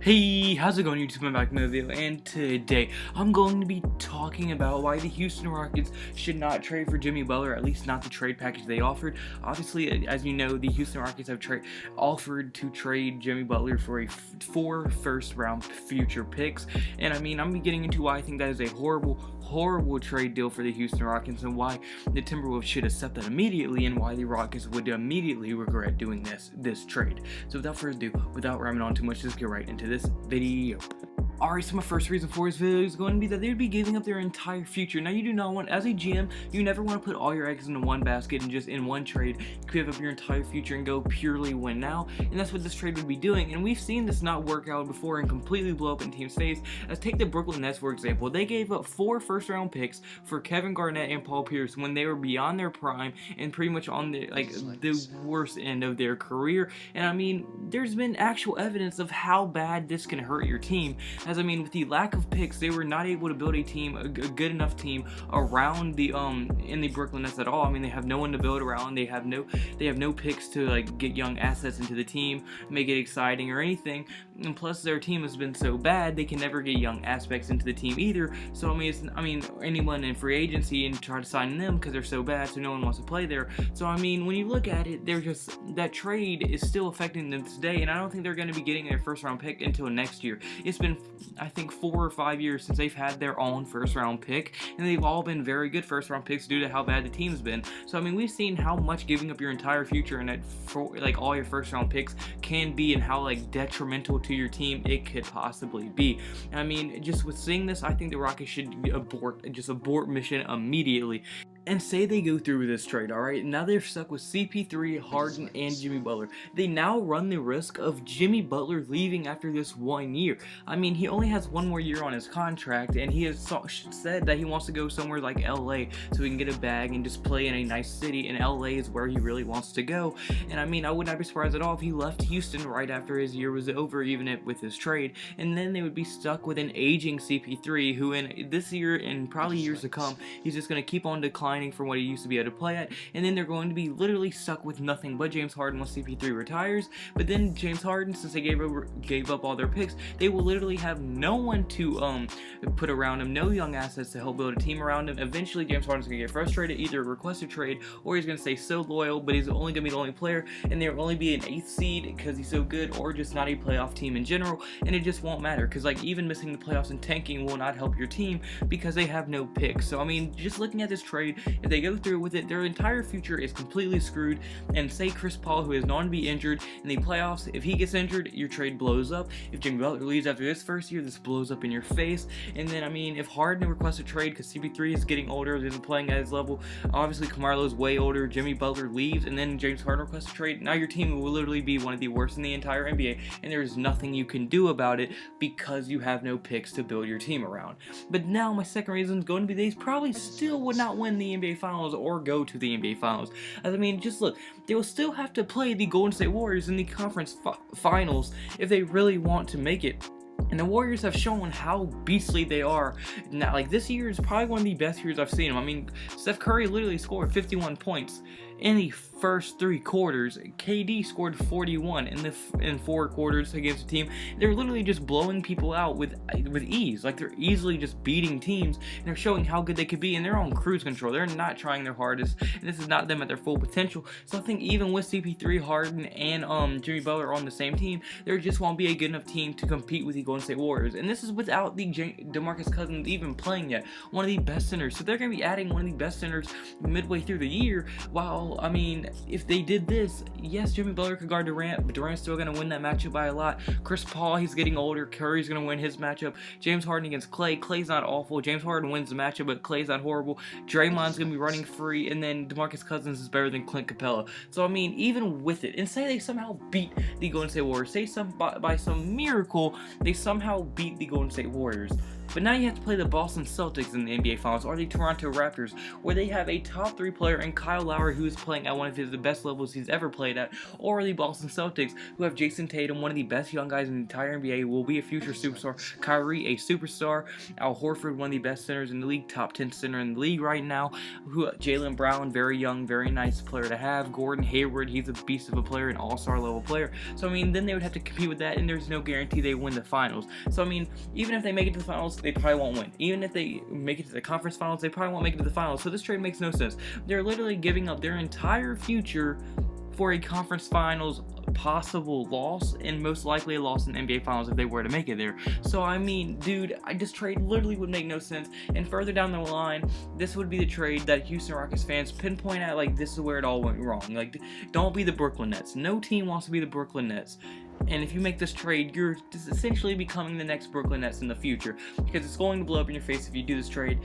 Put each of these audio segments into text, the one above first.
Hey, how's it going YouTube? I'm back in the video, and today I'm going to be talking about why the Houston Rockets should not trade for Jimmy Butler, at least not the trade package they offered. Obviously, as you know, the Houston Rockets have offered to trade Jimmy Butler for 4 first-round future picks, and I mean, I'm getting into why I think that is a horrible trade deal for the Houston Rockets, and why the Timberwolves should accept that immediately, and why the Rockets would immediately regret doing this trade. So without further ado, without rambling on too much, let's get right into this video. Alright, so my first reason for this video is going to be that they would be giving up their entire future. Now, you do not want, as a GM, you never want to put all your eggs into one basket and just in one trade give up your entire future and go purely win now, and that's what this trade would be doing. And we've seen this not work out before and completely blow up in teams' face. Let's take the Brooklyn Nets for example. They gave up 4 first-round picks for Kevin Garnett and Paul Pierce when they were beyond their prime and pretty much on the the worst end of their career. And I mean, there's been actual evidence of how bad this can hurt your team. As I mean, with the lack of picks, they were not able to build a team, a good enough team around the in the Brooklyn Nets at all. I mean, they have no one to build around. They have no picks to like get young assets into the team, make it exciting or anything. And plus, their team has been so bad they can never get young aspects into the team either. So I mean, anyone in free agency and try to sign them because they're so bad, so no one wants to play there. So I mean, when you look at it, they're just, that trade is still affecting them today, and I don't think they're going to be getting their first round pick until next year. It's been, I think, 4 or 5 years since they've had their own first round pick, and they've all been very good first round picks due to how bad the team's been. So I mean, we've seen how much giving up your entire future and like all your first round picks can be, and how like detrimental to your team it could possibly be. I mean, just with seeing this, I think the Rockets should abort mission immediately. And say they go through with this trade, alright? Now they're stuck with CP3, Harden, and Jimmy Butler. They now run the risk of Jimmy Butler leaving after this 1 year. I mean, he only has 1 more year on his contract, and he has said that he wants to go somewhere like LA so he can get a bag and just play in a nice city, and LA is where he really wants to go. And I mean, I would not be surprised at all if he left Houston right after his year was over, even with his trade, and then they would be stuck with an aging CP3 who in this year and probably years to come, he's just going to keep on declining from what he used to be able to play at, and then they're going to be literally stuck with nothing but James Harden once CP3 retires. But then James Harden, since they gave up all their picks, they will literally have no one to put around him, no young assets to help build a team around him. Eventually James Harden's going to get frustrated, either request a trade, or he's going to stay so loyal, but he's only going to be the only player, and there will only be an 8th seed because he's so good, or just not a playoff team in general, and it just won't matter, because like even missing the playoffs and tanking will not help your team because they have no picks. So I mean, just looking at this trade, if they go through with it, their entire future is completely screwed. And say Chris Paul, who is known to be injured in the playoffs, if he gets injured, your trade blows up. If Jimmy Butler leaves after this first year, this blows up in your face. And then I mean, if Harden requests a trade because CP3 is getting older, isn't playing at his level, obviously Carmelo's way older, Jimmy Butler leaves, and then James Harden requests a trade, now your team will literally be one of the worst in the entire NBA, and there's nothing you can do about it because you have no picks to build your team around. But now my second reason is going to be they probably still would not win the NBA Finals or go to the NBA Finals. As I mean, just look, they will still have to play the Golden State Warriors in the conference finals if they really want to make it. And the Warriors have shown how beastly they are. Now, like, this year is probably one of the best years I've seen them. I mean, Steph Curry literally scored 51 points in the first 3 quarters. KD scored 41 in 4 quarters against a team. They're literally just blowing people out with ease. Like, they're easily just beating teams, and they're showing how good they could be, and they're on cruise control. They're not trying their hardest, and this is not them at their full potential. So I think even with CP3, Harden, and Jimmy Butler on the same team, there just won't be a good enough team to compete with the Golden State Warriors. And this is without the DeMarcus Cousins even playing yet, one of the best centers. So they're going to be adding one of the best centers midway through the year. While I mean, if they did this, yes, Jimmy Butler could guard Durant, but Durant's still going to win that matchup by a lot. Chris Paul, he's getting older. Curry's going to win his matchup. James Harden against Clay. Clay's not awful. James Harden wins the matchup, but Clay's not horrible. Draymond's going to be running free, and then DeMarcus Cousins is better than Clint Capella. So I mean, even with it, and say they somehow beat the Golden State Warriors, say by some miracle they somehow beat the Golden State Warriors, But now you have to play the Boston Celtics in the NBA Finals, or the Toronto Raptors, where they have a top 3 player in Kyle Lowry, who is playing at one of the best levels he's ever played at, or the Boston Celtics, who have Jason Tatum, one of the best young guys in the entire NBA, will be a future superstar, Kyrie, a superstar, Al Horford, one of the best centers in the league, top 10 center in the league right now, Jaylen Brown, very young, very nice player to have, Gordon Hayward, he's a beast of a player, an all-star level player. So I mean, then they would have to compete with that, and there's no guarantee they win the finals. So I mean, even if they make it to the finals, they probably won't win. Even if they make it to the conference finals, they probably won't make it to the finals. So this trade makes no sense. They're literally giving up their entire future for a conference finals possible loss, and most likely a loss in the NBA Finals if they were to make it there. So I mean, dude, this trade literally would make no sense. And further down the line, this would be the trade that Houston Rockets fans pinpoint at, like, this is where it all went wrong. Like, don't be the Brooklyn Nets. No team wants to be the Brooklyn Nets. And if you make this trade, you're just essentially becoming the next Brooklyn Nets in the future, because it's going to blow up in your face if you do this trade.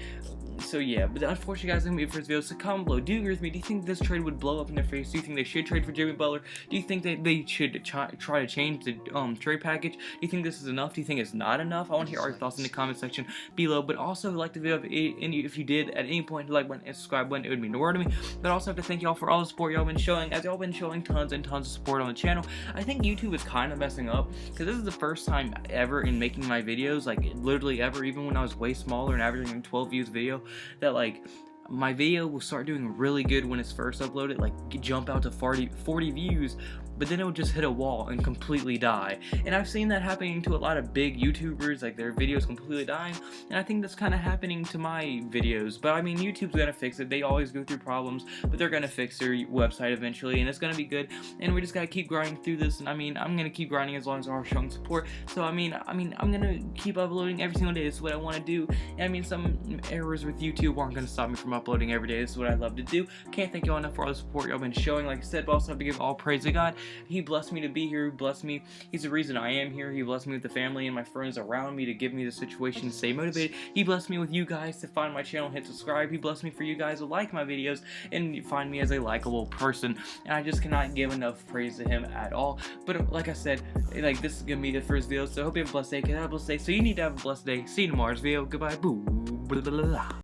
So yeah, but unfortunately, guys, that's gonna be it for this video. So comment below. Do you agree with me? Do you think this trade would blow up in their face? Do you think they should trade for Jimmy Butler? Do you think that they should try to change the trade package? Do you think this is enough? Do you think it's not enough? I want to hear our thoughts in the comment section below. But also, like the video, if you did at any point, like button and subscribe button, it would mean the world to me. But I also have to thank y'all for all the support y'all been showing, as y'all been showing tons and tons of support on the channel. I think YouTube is kind of messing up, because this is the first time ever in making my videos, like literally ever, even when I was way smaller and averaging 12 views a video, that like my video will start doing really good when it's first uploaded, like jump out to 40 views, but then it would just hit a wall and completely die. And I've seen that happening to a lot of big YouTubers, like their videos completely dying, and I think that's kind of happening to my videos. But I mean, YouTube's gonna fix it. They always go through problems, but they're gonna fix their website eventually, and it's gonna be good. And we just gotta keep grinding through this. And I mean, I'm gonna keep grinding as long as I'm showing support. So I mean, I'm gonna keep uploading every single day. This is what I want to do. And I mean, some errors with YouTube aren't gonna stop me from uploading every day. This is what I love to do. Can't thank y'all enough for all the support y'all been showing. Like I said, but also have to give all praise to God. He blessed me to be here. He blessed me. He's the reason I am here. He blessed me with the family and my friends around me to give me the situation to stay motivated. He blessed me with you guys to find my channel, hit subscribe. He blessed me for you guys to like my videos and find me as a likable person. And I just cannot give enough praise to him at all. But like I said, like, this is gonna be the first video, so I hope you have a blessed day. Have a blessed day. So you need to have a blessed day. See you tomorrow's video. Goodbye. Boo. Blah, blah, blah, blah.